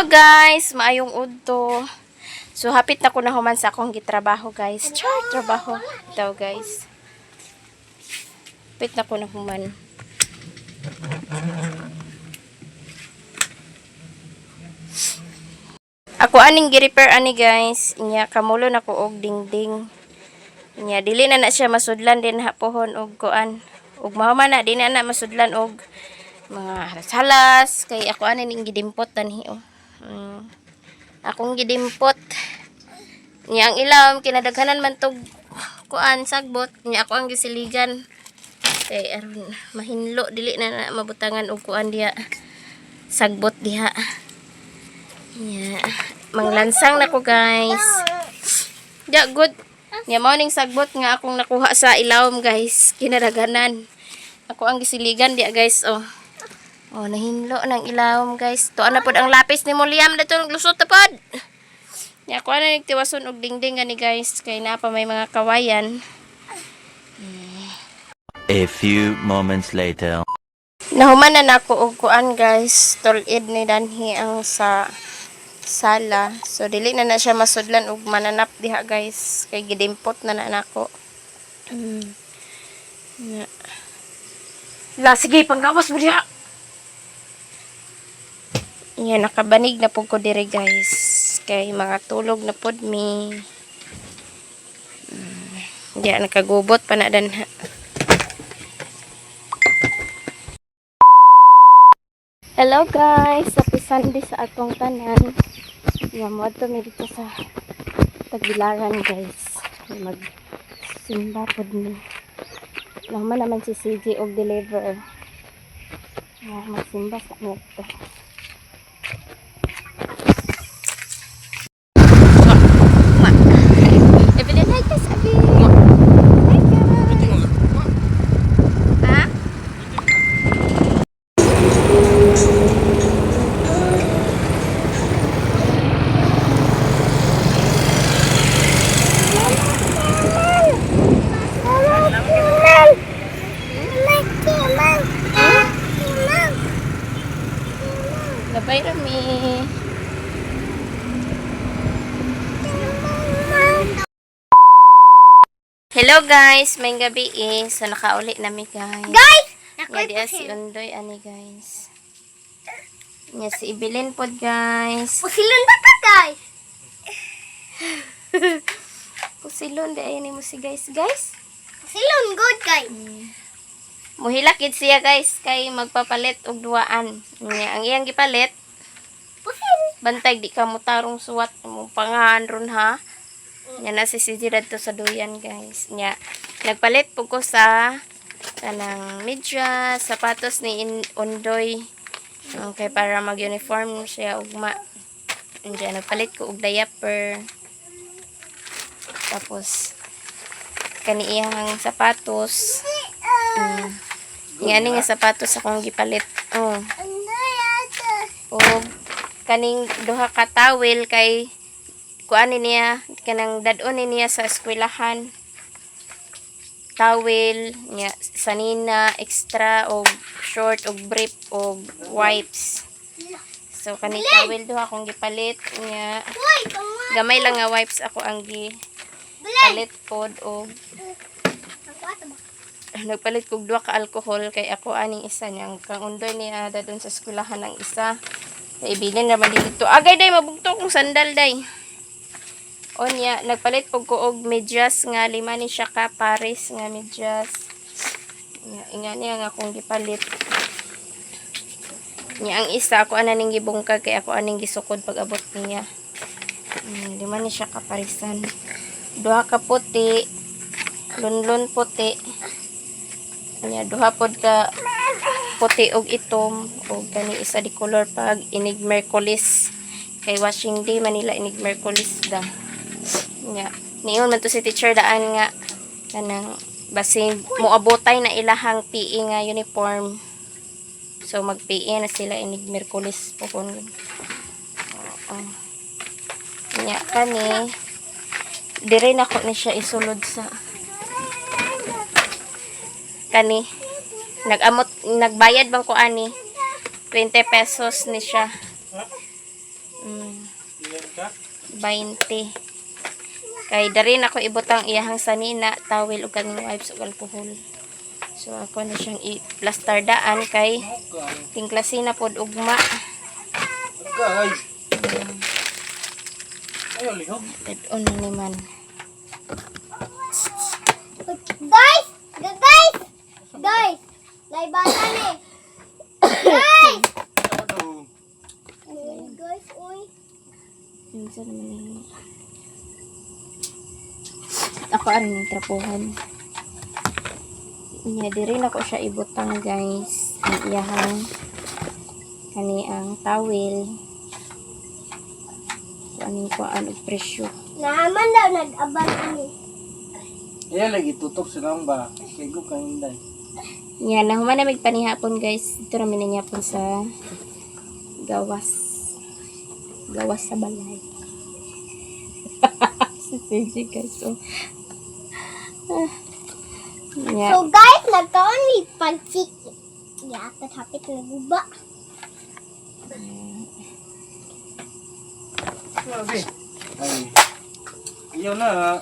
guys, maayong udto. So hapit na ko na human sa akong gitrabaho guys. Char trabaho daw guys. Hapit na ko na human. Ako aning gi-repair ani guys. Inya kamulo na ko og dingding. Inya dili na siya masudlan din hapohon og kuan. Ug mahuman na din na masudlan og mga halas kay ako aning gidimpot tanhi oh. Akong gidimpot niya ang ilaw kinadaghanan man tog kuan sagbot niya ako ang gisiligan kay aron mahinlo dili na mabutangan og kuan diha sagbot diha niya manglansang nako guys ya good niya mao ning sagbot nga akong nakuha sa ilawom guys kinadaghanan ako ang gisiligan diha guys oh. Oh, nahinlo ng ilawom guys. Tuan na pod ang lapis ni mo Liam dito lusot na pod. Ya ko na nagtiwason og dingding gani guys kay na pa may mga kawayan. A few moments later. Nahuman na nako og kuan guys. Tulid ni danhi ang sa sala. So dili na siya masudlan og mananap diha guys kay gidimpot na nako. La sige panggawas mo diha. Yan, nakabanig na po ko dire guys. Kay mga tulog na pod mi. Diyan, nakagubot pa na dan. Hello guys, happy Sunday sa atong tanan. Yan, mo to mi dito sa Tagbilaran guys. Magsimba pod mi. Naman si CJ og deliver. Yan, magsimba sa nito. Bye Rami. Hello guys, may gabi so nakauli nami guys. Guys, nga diya si Undoy ani guys. Nya si Ibilin pod guys. Pusilon ba ta guys? Pusilon di ayan mo si guys. Guys, Pusilon good guys. muhilakid siya guys kay magpapalit og duaan. Nya ang iyang gipalit Pusil. bantay di ka mo tarong suwat mo pangahan ron ha. Nya na si Sidirad to sa duyan guys. Nya nagpalit po ko sa kanang medyas, sapatos ni Undoy. Okay, para mag-uniform siya ugma. Nya nagpalit ko og diaper. Tapos kani iyang sapatos. Ngani nga sapatos akong gipalit. Oh. O kaning duha ka towel kay kuan niya kanang dadon niya sa eskwelahan. Towel nya sanina extra og short og brief og wipes. So kaning towel duha akong gipalit nya gamay lang nga wipes ako ang gipalit pod og nagpalit kog duha ka alcohol kay ako aning isa niyang kang Undoy niya dadon sa eskwelahan ang isa. Ibilin naman dito. Agay day mabugto kong sandal day. Onya nagpalit pog ko og medyas nga lima ni siya ka pares nga medyas. Nga niya nga akong gipalit. Nya ang isa ako ana ning gibungkag kay ako aning gisukod pag abot niya. Lima ni siya ka parisan. Duha ka puti. Lunlon puti. Nya duha pod ka puti og itom og kani isa di color pag inig Merkulis kay washing day Manila inig Merkulis da. Nya niyon man to si teacher daan nga kanang basin moabotay na ilahang PE nga uniform. So mag PE na sila inig Merkulis po kon. Nya kani dire na ko ni siya isulod sa kani nagbayad bang ko ani 20 pesos ni siya 20. Kay dari na ako ibutang iyahang sanina, towel ug kaning wipes ug alcohol. So ako na siyang i-plaster daan kay tingklasi na pod ugma. Agay. Ayo lihok. Dead-on na ni man. Guys! Guys! Guys! Laibatan eh! Guys! Aduh. Guys, uy. Minsan naman yun. Ako aron yung trapuhan. Iya, di rin ako siya ibutang guys. Ang iyahang kani ang towel. Kuanin ko ang presyo. Naman daw nag-abang kami. Iya lagi tutok silang ba? Kego kang inday. Yan, nahuman na panihapon guys. Ito namin na niya po sa gawas. Gawas sa balay. Si CJ guys. So, yeah. So guys, nagkaon ni pansik. Ya, hapit na guba. Ay. Iyo na.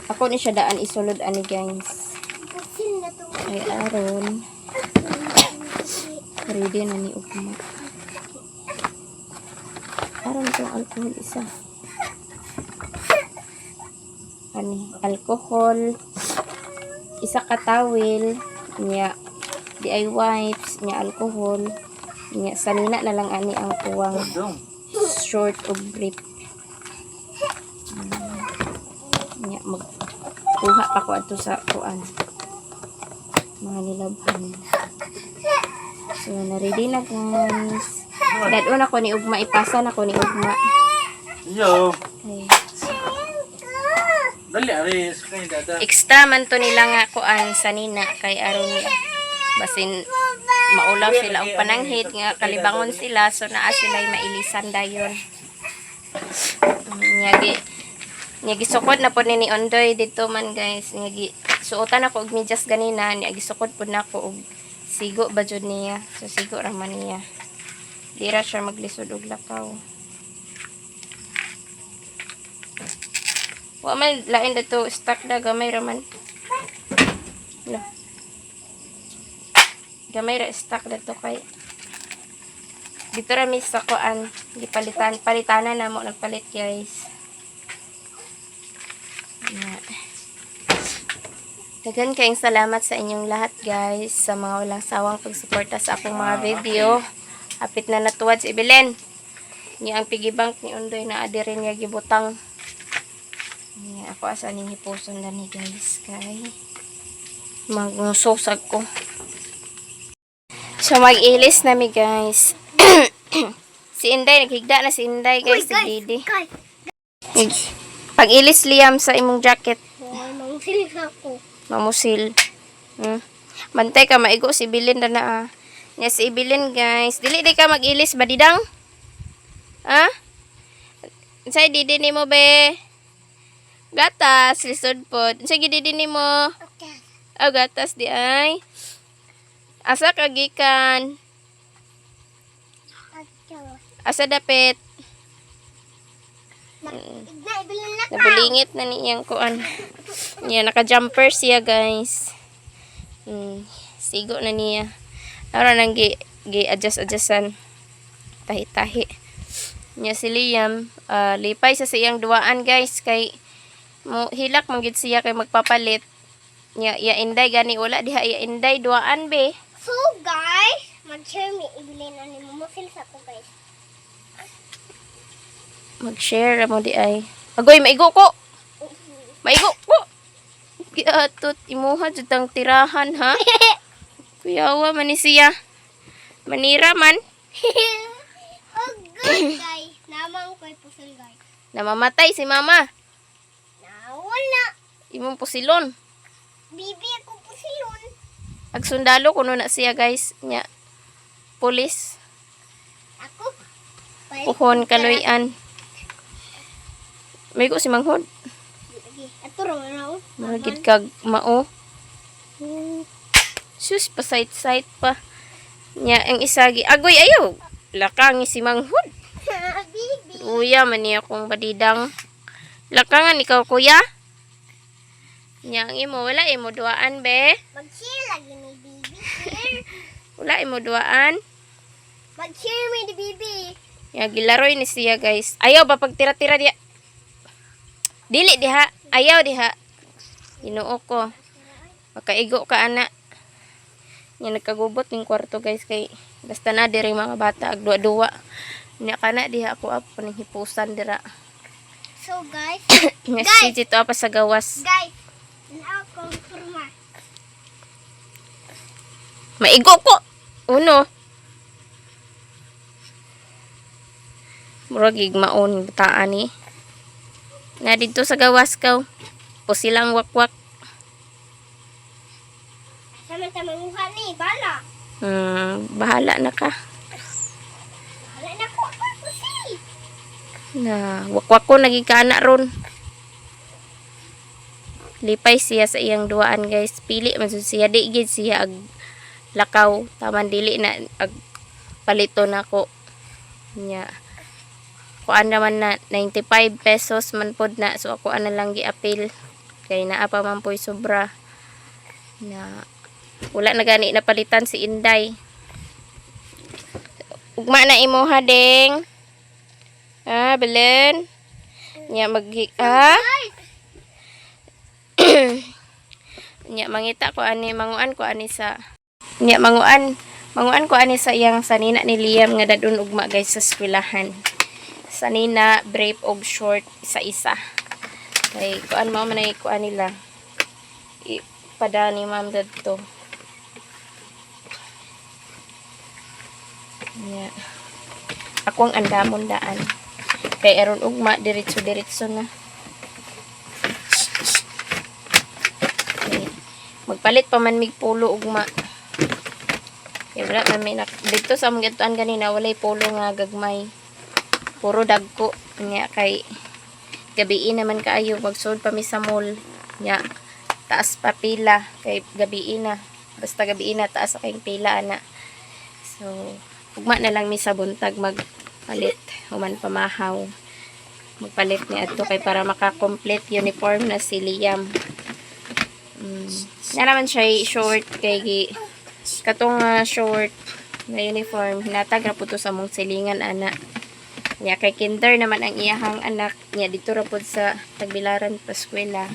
Ako ni siya daan isulod ani guys. Kasin na to. Ay aron. Ready na ni ugma. Aron itong alcohol isa. Ani, alcohol. Isa ka towel. Niya, di wipes. Niya alcohol. Niya, sanina na lang ani ang tuwang Dong. short o brief. Niya, magkuha pa ko ato sa kuan. Mga nilabhan. So, na-ready na guys. Dadon ako ni ugma. Ipasa na ko ni ugma. Iyo. Ay. Dali aris kay dada. Extra man to nila nga kuan sanina kay aron basin maulaw sila og pananghit nga kalibangon sila so naa sila mailisan dayon. Nyagi sukod na po ni Ondoy dito man guys. Nyagi suotan ako og medyas ganina, nyagi sukod pud nako og sigo ba jud niya. So sigo ra man niya. Dira siya maglisod og lakaw. Wa man lain dito stock na gamay ra man. No. Gamay ra stock dito kay dito ra mi sa kuan palitanan na mo nagpalit guys. Dagan kayong salamat sa inyong lahat guys sa mga walang sawang pagsuporta sa akong mga video. Hapit na natuwad si Belen. Niya ang piggy bank ni Ondoy na adi rin niya gibutang. Niya ako asa ning hipuson na ni guys kay magsusag ko. So mag-ilis na mi guys. Si Inday naghigda na si Inday guys si Didi. Guys. Pag-ilis Liam sa imong jacket. Mangsil ako. Mamusil. Bantay ka, maigo si Bilin na ah. Nya si Bilin guys. Dili di ka mag-ilis ba didang? Ha? Say didi ni mo be. Gatas, lisod po. Sige didi ni mo. Okay. Oh, gatas di ay. Asa kagikan? Asa dapit? Nabulingit na niyang kuan. Niya naka-jumper siya guys. Sigo na niya. Ara nang gi-adjust-adjustan. Tahi-tahi. Niya si Liam, lipay sa siyang duwaan guys kay mo hilak man gid siya kay magpapalit. Niya ya Inday gani wala diha ya Inday duwaan be. So guys, mag-share mi ibilin ani mo feel sa ko guys. Mag-share mo di ay. Agoy maigo ko. Maigo ko. Giatot imuha jud ang tirahan ha. Kuyawa man ni siya. Manira man. Oh good guys, namang ko'y pusil guys. Namamatay si mama. Nawala. Imong pusilon. Bibi ako pusilon. Ag sundalo kuno na siya guys. Nya pulis. Ako. Puhon kaloyan. Maigo si manghod. Ato ra na ako. Maragid kag mao. Sus pa site pa. Nya ang isagi agoy ayaw. Lakang si manghod. Bibi. Uya, mani akong badidang. Lakangan ikaw, kuya. Yang imo, wala imo duaan, be. Mag-cheer lagi ni Bibi. Cheer. Wala imo duaan. Mag-cheer mi ni Bibi. Ya, gilaroy ni siya, guys. Ayaw ba pagtira-tira diha? Dili diha. Ayaw diha. Inuo ko. Makaigo ka, anak. Yan, nagkagubot yung kwarto, guys. Kay, basta na, diri mga bata. Agdua-dua. Nya ka na, diha ako up. Paninghipusan, dira. So guys, Nga si to apa sa gawas. guys, na akong kurma. Maigo ko. Uno. Murag igmaon bataan ni. Nga dito sa gawas ka. O silang wakwak. Sama-sama mukha ni, bala. Bahala na ka. Wala na ko ako kasi. Na wakwak ko nagikana ron. Lipay siya sa iyang duaan, guys. Pili man jud siya, di gid siya ag lakaw. Taman dili na ag palito na ko. Nya. Kuan naman na 95 pesos man pod na. So ako ana lang gi-appeal. Kay naa pa man po'y sobra. Na wala na gani na palitan si Inday. Ugma na imo ha, ding. Belen. Nya Nya mangita ko ani manguan ko ani sa nya manguan ko ani sa iyang sanina ni Liam nga dadun ugma, guys, sa eskwelahan. Sanina brave og short isa-isa. Kay kuan mo man ay kuan nila. Ipada ni ma'am dadto. Nya ako ang andamon daan. Kay aron ugma diretso-diretso na. Magpalit pa man mig pulo ugma. Kaya wala namin dito sa mga gatuan ganina walay pulo nga gagmay. Puro dagko nya kay gabiin naman kaayo magsud pa mi sa mall. Nya taas pa pila kay gabiin na. Basta gabiin na taas kay pila ana. So ugma na lang mi sa buntag magpalit human pamahaw. Magpalit ni adto kay para maka-complete uniform na si Liam. Na naman siya short kay katong short na uniform hinatag ra pud to sa mong silingan ana. Nya kay kinder naman ang iyahang anak nya dito ra pud sa Tagbilaran pa eskwela.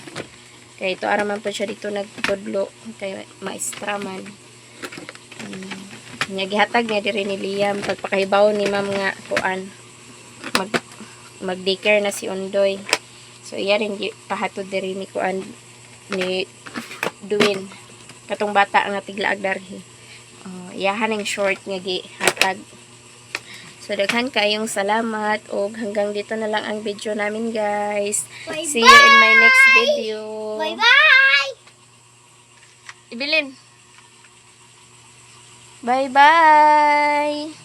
Kay ito ara man pud siya dito nagtudlo kay maestra man. Nya gihatag niya diri ni Liam pagpakahibaw ni ma'am nga kuan mag daycare na si Undoy. So iya rin pahatod diri ni kuan ni Duwin katong bata nga tiglaag darhi. Iyahan ang short nga gihatag. So daghan kayong salamat og hanggang dito na lang ang video namin, guys. Bye-bye! See you in my next video. Bye-bye! Ibilin. Bye-bye.